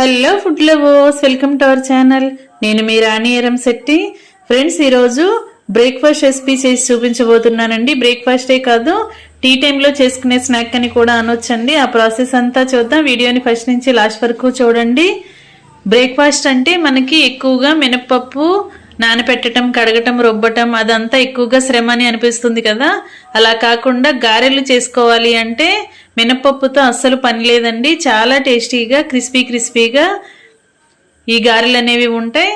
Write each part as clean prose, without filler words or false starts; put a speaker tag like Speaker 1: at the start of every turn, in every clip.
Speaker 1: Hello food lovers, welcome to our channel. నేను మీ రాణి Eramsetti. Friends, ఈరోజు breakfast recipe చేసి చూపించబోతున్నానండి. బ్రేక్ఫాస్టే కాదు, టీ టైంలో చేసుకునే స్నాక్ అని కూడా అనొచ్చండి. ఆ ప్రాసెస్ అంతా చూద్దాం. వీడియోని ఫస్ట్ నుంచి లాస్ట్ వరకు చూడండి. బ్రేక్ఫాస్ట్ అంటే మనకి ఎక్కువగా మినపప్పు నానపెట్టడం, కడగటం, రుబ్బటం అదంతా ఎక్కువగా శ్రమ అని అనిపిస్తుంది కదా. అలా కాకుండా గారెలు చేసుకోవాలి అంటే మినపప్పుతో అస్సలు పని లేదండి. చాలా టేస్టీగా క్రిస్పీగా ఈ గారెలు అనేవి ఉంటాయి.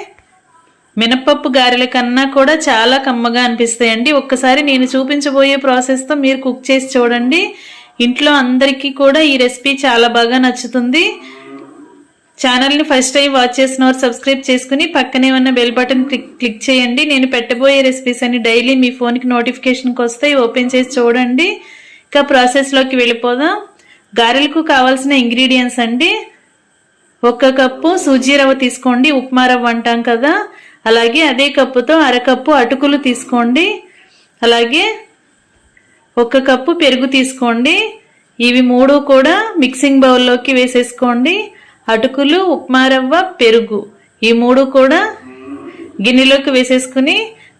Speaker 1: మినపప్పు గారెల కన్నా కూడా చాలా కమ్మగా అనిపిస్తాయండి. ఒక్కసారి నేను చూపించబోయే ప్రాసెస్తో మీరు కుక్ చేసి చూడండి. ఇంట్లో అందరికీ కూడా ఈ రెసిపీ చాలా బాగా నచ్చుతుంది. ఛానల్ని ఫస్ట్ టైం వాచ్ చేసిన వారు సబ్స్క్రైబ్ చేసుకుని పక్కనే ఉన్న బెల్ బటన్ క్లిక్ చేయండి. నేను పెట్టబోయే రెసిపీస్ అని డైలీ మీ ఫోన్కి నోటిఫికేషన్కి వస్తాయి. ఓపెన్ చేసి చూడండి. ఇక ప్రాసెస్లోకి వెళ్ళిపోదాం. గారెలకు కావాల్సిన ఇంగ్రీడియంట్స్ అండి: 1 కప్పు సూజీ రవ్వ తీసుకోండి. ఉప్మా రవ్వ అంటాం కదా, అలాగే అదే కప్పుతో 1/2 కప్పు అటుకులు తీసుకోండి. అలాగే 1 కప్పు పెరుగు తీసుకోండి. ఇవి 3 కూడా మిక్సింగ్ బౌల్లోకి వేసేసుకోండి. అటుకులు, ఉప్మా రవ్వ, పెరుగు ఈ 3 కూడా గిన్నెలోకి వేసేసుకుని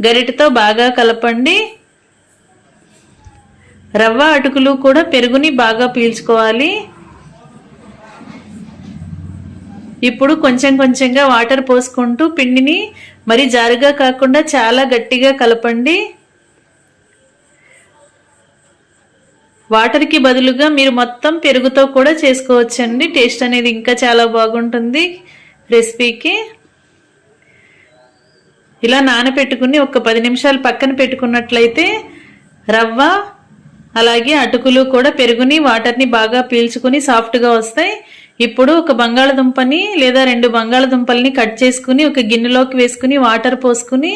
Speaker 1: గరిటెతో బాగా కలపండి. రవ్వ, అటుకులు కూడా పెరుగుని బాగా పీల్చుకోవాలి. ఇప్పుడు కొంచెం కొంచెంగా వాటర్ పోసుకుంటూ పిండిని మరి జారుగా కాకుండా చాలా గట్టిగా కలపండి. వాటర్కి బదులుగా మీరు మొత్తం పెరుగుతో కూడా చేసుకోవచ్చండి. టేస్ట్ అనేది ఇంకా చాలా బాగుంటుంది రెసిపీకి. ఇలా నానబెట్టుకుని ఒక 10 నిమిషాలు పక్కన పెట్టుకున్నట్లయితే రవ్వ అలాగే అటుకులు కూడా పెరుగుని వాటర్ని బాగా పీల్చుకుని సాఫ్ట్గా వస్తాయి. ఇప్పుడు ఒక బంగాళదుంపని లేదా 2 బంగాళదుంపల్ని కట్ చేసుకుని ఒక గిన్నెలోకి వేసుకుని వాటర్ పోసుకుని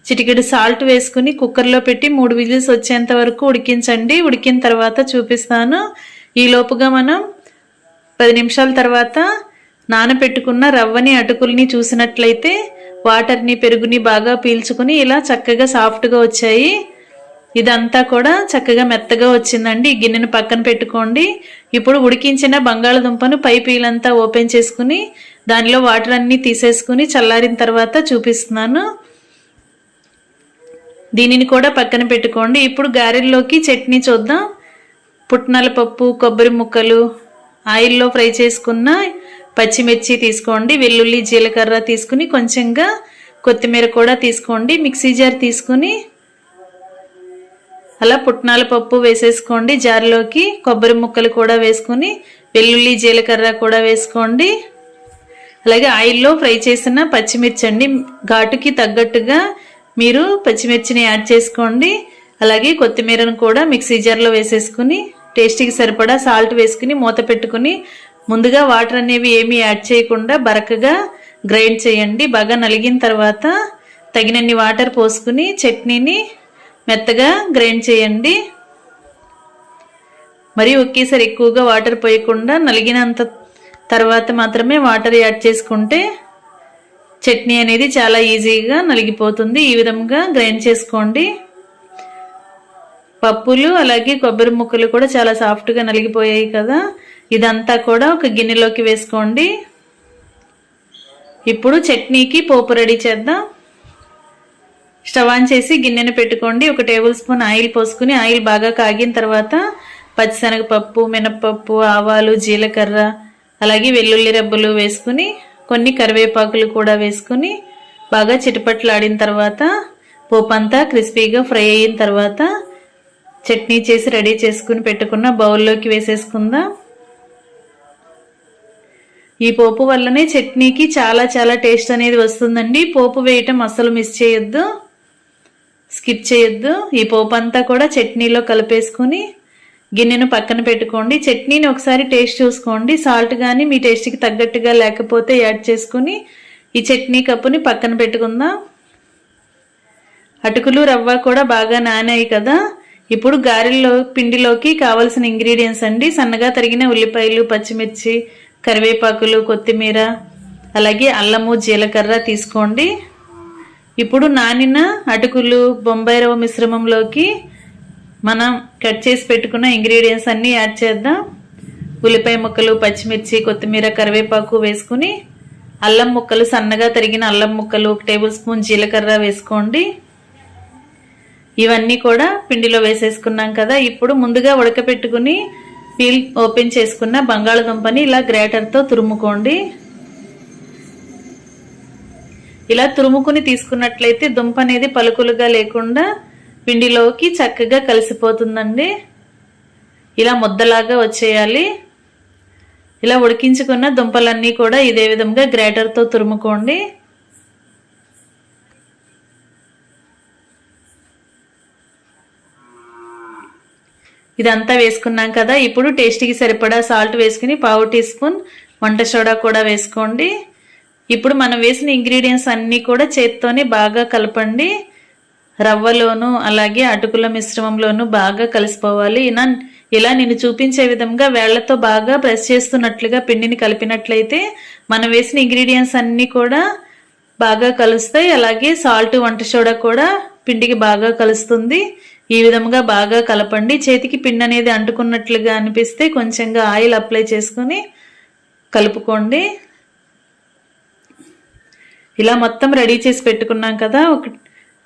Speaker 1: చిటికెడు సాల్ట్ వేసుకుని కుక్కర్లో పెట్టి 3 విజిల్స్ వచ్చేంత వరకు ఉడికించండి. ఉడికిన తర్వాత చూపిస్తాను. ఈ లోపుగా మనం 10 నిమిషాల తర్వాత నానబెట్టుకున్న రవ్వని, అటుకుల్ని చూసినట్లయితే వాటర్ని, పెరుగుని బాగా పీల్చుకుని ఇలా చక్కగా సాఫ్ట్గా వచ్చాయి. ఇదంతా కూడా చక్కగా మెత్తగా వచ్చిందండి. ఈ గిన్నెను పక్కన పెట్టుకోండి. ఇప్పుడు ఉడికించిన బంగాళదుంపను పై పీలంతా ఓపెన్ చేసుకుని దానిలో వాటర్ అన్నీ తీసేసుకుని చల్లారిన తర్వాత చూపిస్తున్నాను. దీనిని కూడా పక్కన పెట్టుకోండి. ఇప్పుడు గారెల్లోకి చట్నీ చూద్దాం. పుట్నాల పప్పు, కొబ్బరి ముక్కలు, ఆయిల్లో ఫ్రై చేసుకున్న పచ్చిమిర్చి తీసుకోండి. వెల్లుల్లి, జీలకర్ర తీసుకుని కొంచెంగా కొత్తిమీర కూడా తీసుకోండి. మిక్సీ జార్ తీసుకుని అలా పుట్నాల పప్పు వేసేసుకోండి జార్లోకి. కొబ్బరి ముక్కలు కూడా వేసుకుని వెల్లుల్లి, జీలకర్ర కూడా వేసుకోండి. అలాగే ఆయిల్లో ఫ్రై చేసిన పచ్చిమిర్చి అండి, ఘాటుకి తగ్గట్టుగా మీరు పచ్చిమిర్చిని యాడ్ చేసుకోండి. అలాగే కొత్తిమీరను కూడా మిక్సీ జార్లో వేసేసుకుని టేస్ట్కి సరిపడా సాల్ట్ వేసుకుని మూత పెట్టుకుని ముందుగా వాటర్ అనేవి ఏమీ యాడ్ చేయకుండా బరకగా గ్రైండ్ చేయండి. బాగా నలిగిన తర్వాత తగినన్ని వాటర్ పోసుకుని చట్నీని మెత్తగా గ్రైండ్ చేయండి. మరి ఒకేసారి ఎక్కువగా వాటర్ పోయకుండా నలిగినంత తర్వాత మాత్రమే వాటర్ యాడ్ చేసుకుంటే చట్నీ అనేది చాలా ఈజీగా నలిగిపోతుంది. ఈ విధంగా గ్రైండ్ చేసుకోండి. పప్పులు అలాగే కొబ్బరి ముక్కలు కూడా చాలా సాఫ్ట్గా నలిగిపోయాయి కదా. ఇదంతా కూడా ఒక గిన్నెలోకి వేసుకోండి. ఇప్పుడు చట్నీకి పోపు రెడీ చేద్దాం. స్టవ్ ఆన్ చేసి గిన్నెను పెట్టుకోండి. 1 టేబుల్ స్పూన్ ఆయిల్ పోసుకుని ఆయిల్ బాగా కాగిన తర్వాత పచ్చిశనగపప్పు, మినపప్పు, ఆవాలు, జీలకర్ర అలాగే వెల్లుల్లి రెబ్బలు వేసుకుని కొన్ని కరివేపాకులు కూడా వేసుకుని బాగా చిటపట్లాడిన తర్వాత పోపు అంతా క్రిస్పీగా ఫ్రై అయిన తర్వాత చట్నీ చేసి రెడీ చేసుకుని పెట్టుకున్న బౌల్లోకి వేసేసుకుందాం. ఈ పోపు వల్లనే చట్నీకి చాలా చాలా టేస్ట్ అనేది వస్తుందండి. పోపు వేయటం అస్సలు మిస్ చేయొద్దు, స్కిప్ చేయొద్దు. ఈ పోపు అంతా కూడా చట్నీలో కలిపేసుకుని గిన్నెను పక్కన పెట్టుకోండి. చట్నీని ఒకసారి టేస్ట్ చూసుకోండి. సాల్ట్ కానీ మీ టేస్ట్కి తగ్గట్టుగా లేకపోతే యాడ్ చేసుకుని ఈ చట్నీ కప్పుని పక్కన పెట్టుకుందాం. అటుకులు, రవ్వ కూడా బాగా నానాయి కదా. ఇప్పుడు గారెల్లో పిండిలోకి కావాల్సిన ఇంగ్రీడియంట్స్ అండి: సన్నగా తరిగిన ఉల్లిపాయలు, పచ్చిమిర్చి, కరివేపాకులు, కొత్తిమీర అలాగే అల్లము, జీలకర్ర తీసుకోండి. ఇప్పుడు నానిన అటుకులు, బొంబాయి రవ్వ మిశ్రమంలోకి మనం కట్ చేసి పెట్టుకున్న ఇంగ్రీడియంట్స్ అన్నీ యాడ్ చేద్దాం. ఉల్లిపాయ ముక్కలు, పచ్చిమిర్చి, కొత్తిమీర, కరివేపాకు వేసుకుని అల్లం ముక్కలు, సన్నగా తరిగిన అల్లం ముక్కలు, 1 టేబుల్ స్పూన్ జీలకర్ర వేసుకోండి. ఇవన్నీ కూడా పిండిలో వేసేసుకున్నాం కదా. ఇప్పుడు ముందుగా ఉడకపెట్టుకుని పీల్ ఓపెన్ చేసుకున్న బంగాళదుంపని ఇలా గ్రేటర్తో తురుముకోండి. ఇలా తురుముకుని తీసుకున్నట్లయితే దుంప అనేది పలుకులుగా లేకుండా పిండిలోకి చక్కగా కలిసిపోతుందండి. ఇలా ముద్దలాగా వచ్చేయాలి. ఇలా ఉడికించుకున్న దుంపలన్నీ కూడా ఇదే విధంగా గ్రేటర్తో తురుముకోండి. ఇదంతా వేసుకున్నాం కదా. ఇప్పుడు టేస్ట్కి సరిపడా సాల్ట్ వేసుకుని 1/2 టీ స్పూన్ వంట సోడా కూడా వేసుకోండి. ఇప్పుడు మనం వేసిన ఇంగ్రీడియంట్స్ అన్నీ కూడా చేత్తోనే బాగా కలపండి. రవ్వలోను అలాగే అటుకుల మిశ్రమంలోను బాగా కలిసిపోవాలి. ఇలా నేను చూపించే విధంగా వేళ్లతో బాగా ప్రెస్ చేస్తున్నట్లుగా పిండిని కలిపినట్లయితే మనం వేసిన ఇంగ్రీడియంట్స్ అన్నీ కూడా బాగా కలుస్తాయి. అలాగే సాల్ట్, వంట సోడా కూడా పిండికి బాగా కలుస్తుంది. ఈ విధంగా బాగా కలపండి. చేతికి పిండి అనేది అంటుకున్నట్లుగా అనిపిస్తే కొంచెంగా ఆయిల్ అప్లై చేసుకుని కలుపుకోండి. ఇలా మొత్తం రెడీ చేసి పెట్టుకున్నాం కదా.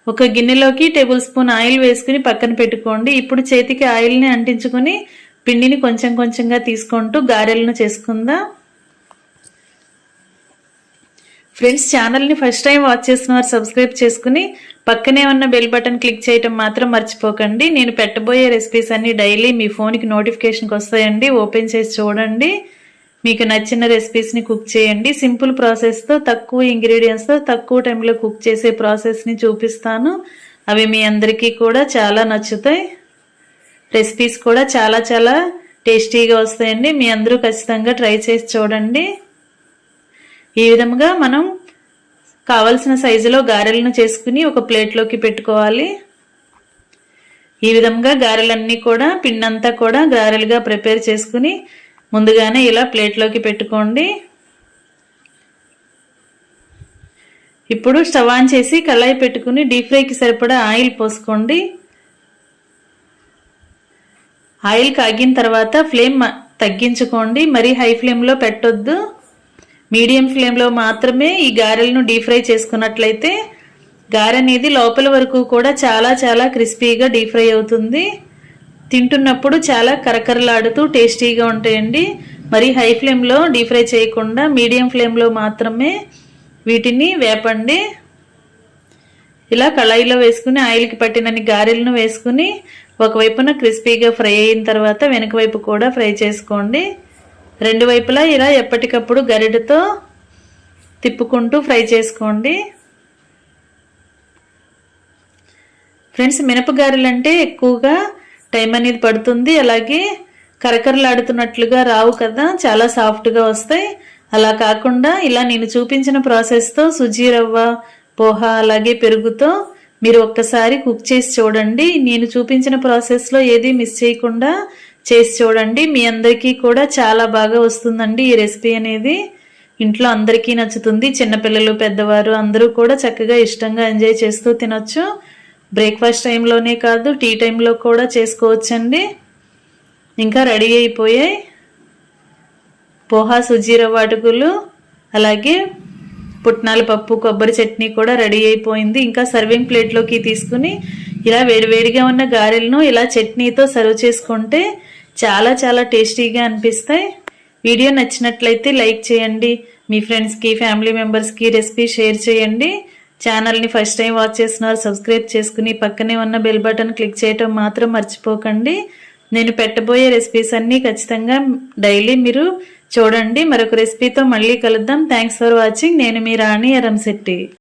Speaker 1: ఒక గిన్నెలోకి 1 టేబుల్ స్పూన్ ఆయిల్ వేసుకుని పక్కన పెట్టుకోండి. ఇప్పుడు చేతికి ఆయిల్ని అంటించుకుని పిండిని కొంచెం కొంచెంగా తీసుకుంటూ గారెలను చేసుకుందాం. ఫ్రెండ్స్, ఛానల్ని ఫస్ట్ టైం వాచ్ చేస్తున్న వారు సబ్స్క్రైబ్ చేసుకుని పక్కనే ఉన్న బెల్ బటన్ క్లిక్ చేయటం మాత్రం మర్చిపోకండి. నేను పెట్టబోయే రెసిపీస్ అన్ని డైలీ మీ ఫోన్కి నోటిఫికేషన్కి వస్తాయండి. ఓపెన్ చేసి చూడండి. మీకు నచ్చిన రెసిపీస్ని కుక్ చేయండి. సింపుల్ ప్రాసెస్తో, తక్కువ ఇంగ్రీడియంట్స్తో తక్కువ టైంలో కుక్ చేసే ప్రాసెస్ని చూపిస్తాను. అవి మీ అందరికీ కూడా చాలా నచ్చుతాయి. రెసిపీస్ కూడా చాలా చాలా టేస్టీగా వస్తాయండి. మీ అందరూ ఖచ్చితంగా ట్రై చేసి చూడండి. ఈ విధంగా మనం కావలసిన సైజులో గారెలను చేసుకుని ఒక ప్లేట్లోకి పెట్టుకోవాలి. ఈ విధంగా గారెలన్నీ కూడా పిండంతా కూడా గారెలుగా ప్రిపేర్ చేసుకుని ముందుగానే ఇలా ప్లేట్లోకి పెట్టుకోండి. ఇప్పుడు స్టవ్ ఆన్ చేసి కళాయి పెట్టుకుని డీప్ ఫ్రైకి సరిపడా ఆయిల్ పోసుకోండి. ఆయిల్ కాగిన తర్వాత ఫ్లేమ్ తగ్గించుకోండి. మరీ హై ఫ్లేమ్లో పెట్టొద్దు. మీడియం ఫ్లేమ్లో మాత్రమే ఈ గారెలను డీప్ ఫ్రై చేసుకున్నట్లయితే గారె అనేది లోపల వరకు కూడా చాలా చాలా క్రిస్పీగా డీప్ ఫ్రై అవుతుంది. తింటున్నప్పుడు చాలా కరకరలాడుతూ టేస్టీగా ఉంటాయండి. మరి హై ఫ్లేమ్లో డీప్ ఫ్రై చేయకుండా మీడియం ఫ్లేమ్లో మాత్రమే వీటిని వేపండి. ఇలా కళాయిలో వేసుకుని ఆయిల్కి పట్టినన్ని గారెలను వేసుకుని ఒకవైపున క్రిస్పీగా ఫ్రై అయిన తర్వాత వెనక వైపు కూడా ఫ్రై చేసుకోండి. రెండు వైపులా ఇలా ఎప్పటికప్పుడు గరిటెతో తిప్పుకుంటూ ఫ్రై చేసుకోండి. ఫ్రెండ్స్, మినపగారెలు అంటే ఎక్కువగా టైం అనేది పడుతుంది. అలాగే కరకరలాడుతున్నట్లుగా రావు కదా, చాలా సాఫ్ట్గా వస్తాయి. అలా కాకుండా ఇలా నేను చూపించిన ప్రాసెస్తో సుజీ రవ్వ, పోహా అలాగే పెరుగుతో మీరు ఒక్కసారి కుక్ చేసి చూడండి. నేను చూపించిన ప్రాసెస్లో ఏది మిస్ చేయకుండా చేసి చూడండి. మీ అందరికీ కూడా చాలా బాగా వస్తుందండి. ఈ రెసిపీ అనేది ఇంట్లో అందరికీ నచ్చుతుంది. చిన్నపిల్లలు, పెద్దవారు అందరూ కూడా చక్కగా ఇష్టంగా ఎంజాయ్ చేస్తూ తినొచ్చు. బ్రేక్ఫాస్ట్ టైంలోనే కాదు, టీ టైంలో కూడా చేసుకోవచ్చండి. ఇంకా రెడీ అయిపోయాయి పోహా, సుజీ రవ్వ అటుకులు, అలాగే పుట్నాల పప్పు, కొబ్బరి చట్నీ కూడా రెడీ అయిపోయింది. ఇంకా సర్వింగ్ ప్లేట్లోకి తీసుకుని ఇలా వేడివేడిగా ఉన్న గారెలను ఇలా చట్నీతో సర్వ్ చేసుకుంటే చాలా చాలా టేస్టీగా అనిపిస్తాయి. వీడియో నచ్చినట్లయితే లైక్ చేయండి. మీ ఫ్రెండ్స్కి, ఫ్యామిలీ మెంబర్స్కి రెసిపీ షేర్ చేయండి. ఛానల్ని ఫస్ట్ టైం వాచ్ చేస్తున్నారు సబ్స్క్రైబ్ చేసుకుని పక్కనే ఉన్న బెల్ బటన్ క్లిక్ చేయటం మాత్రం మర్చిపోకండి. నేను పెట్టబోయే రెసిపీస్ అన్నీ ఖచ్చితంగా డైలీ మీరు చూడండి. మరొక రెసిపీతో మళ్ళీ కలుద్దాం. Thanks for watching. నేను మీ రాణి ఎరంశెట్టి.